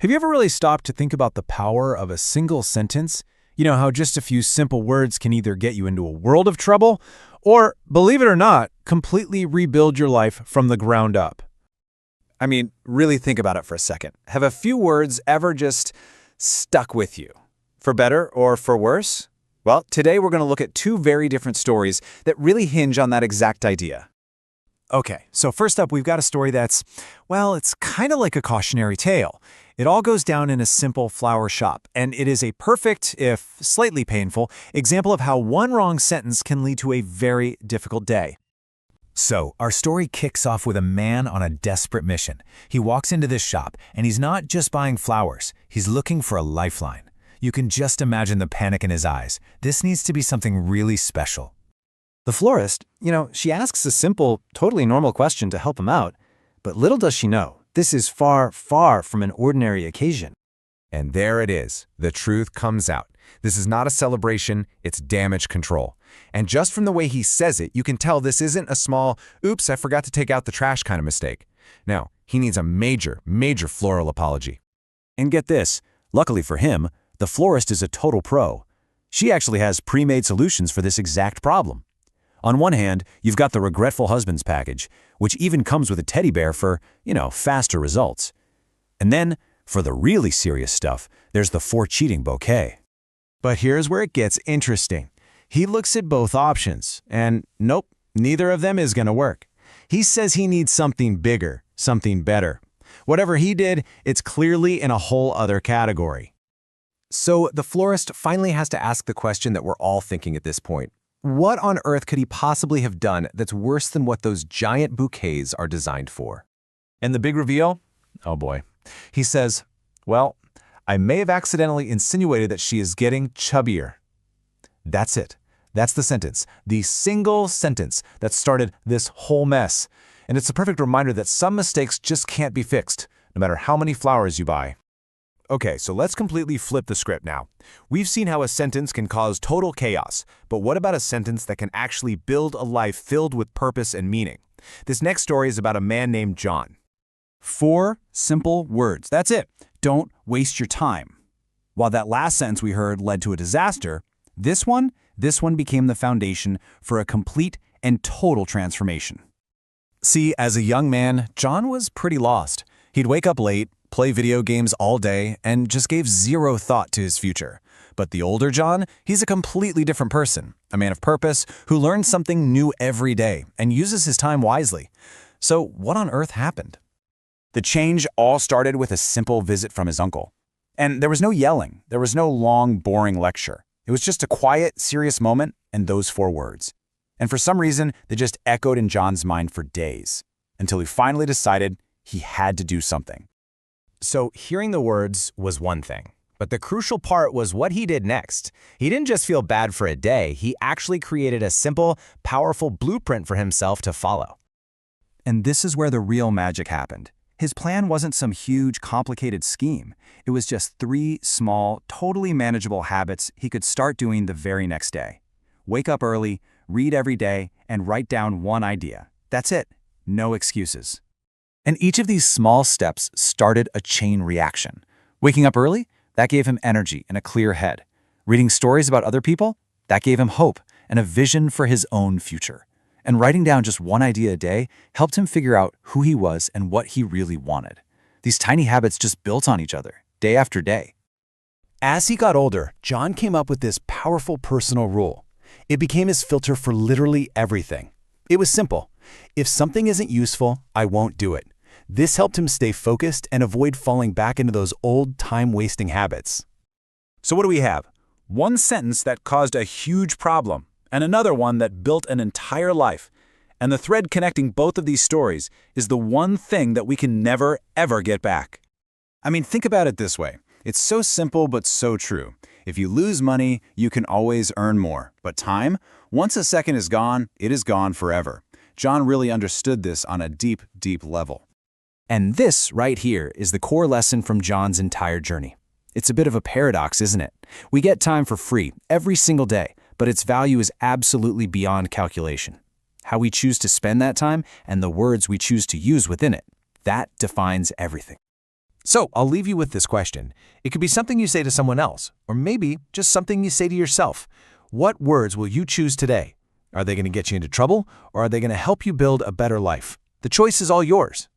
Have you ever really stopped to think about the power of a single sentence? You know how just a few simple words can either get you into a world of trouble or, believe it or not, completely rebuild your life from the ground up. I mean, really think about it for a second. Have a few words ever just stuck with you? For better or for worse? Well, today we're going to look at two very different stories that really hinge on that exact idea. Okay, so first up, we've got a story that's, well, it's kind of like a cautionary tale. It all goes down in a simple flower shop, and it is a perfect, if slightly painful, example of how one wrong sentence can lead to a very difficult day. So, our story kicks off with a man on a desperate mission. He walks into this shop, and he's not just buying flowers, he's looking for a lifeline. You can just imagine the panic in his eyes. This needs to be something really special. The florist, she asks a simple, totally normal question to help him out, but little does she know, this is far, far from an ordinary occasion. And there it is. The truth comes out. This is not a celebration, it's damage control. And just from the way he says it, you can tell this isn't a small, oops, I forgot to take out the trash kind of mistake. No, he needs a major, major floral apology. And get this, luckily for him, the florist is a total pro. She actually has pre-made solutions for this exact problem. On one hand, you've got the regretful husbands package, which even comes with a teddy bear for, faster results. And then, for the really serious stuff, there's the for cheating bouquet. But here's where it gets interesting. He looks at both options, and nope, neither of them is going to work. He says he needs something bigger, something better. Whatever he did, it's clearly in a whole other category. So the florist finally has to ask the question that we're all thinking at this point. What on earth could he possibly have done that's worse than what those giant bouquets are designed for? And the big reveal? Oh boy. He says, well, I may have accidentally insinuated that she is getting chubbier. That's it. That's the sentence. The single sentence that started this whole mess. And it's a perfect reminder that some mistakes just can't be fixed, no matter how many flowers you buy. Okay, so let's completely flip the script now. We've seen how a sentence can cause total chaos, but what about a sentence that can actually build a life filled with purpose and meaning? This next story is about a man named John. 4 simple words. That's it. Don't waste your time. While that last sentence we heard led to a disaster, this one became the foundation for a complete and total transformation. See, as a young man, John was pretty lost. He'd wake up late, play video games all day, and just gave zero thought to his future. But the older John, he's a completely different person, a man of purpose who learns something new every day and uses his time wisely. So what on earth happened? The change all started with a simple visit from his uncle. And there was no yelling, there was no long, boring lecture. It was just a quiet, serious moment and those 4 words. And for some reason, they just echoed in John's mind for days, until he finally decided he had to do something. So hearing the words was one thing, but the crucial part was what he did next. He didn't just feel bad for a day, he actually created a simple, powerful blueprint for himself to follow. And this is where the real magic happened. His plan wasn't some huge, complicated scheme. It was just 3 small, totally manageable habits he could start doing the very next day. Wake up early, read every day, and write down one idea. That's it. No excuses. And each of these small steps started a chain reaction. Waking up early? That gave him energy and a clear head. Reading stories about other people? That gave him hope and a vision for his own future. And writing down just one idea a day helped him figure out who he was and what he really wanted. These tiny habits just built on each other, day after day. As he got older, John came up with this powerful personal rule. It became his filter for literally everything. It was simple. If something isn't useful, I won't do it. This helped him stay focused and avoid falling back into those old time-wasting habits. So what do we have? One sentence that caused a huge problem, and another one that built an entire life. And the thread connecting both of these stories is the one thing that we can never, ever get back. I mean, think about it this way. It's so simple but so true. If you lose money, you can always earn more. But time? Once a second is gone, it is gone forever. John really understood this on a deep, deep level. And this right here is the core lesson from John's entire journey. It's a bit of a paradox, isn't it? We get time for free every single day, but its value is absolutely beyond calculation. How we choose to spend that time and the words we choose to use within it, that defines everything. So I'll leave you with this question. It could be something you say to someone else, or maybe just something you say to yourself. What words will you choose today? Are they going to get you into trouble, or are they going to help you build a better life? The choice is all yours.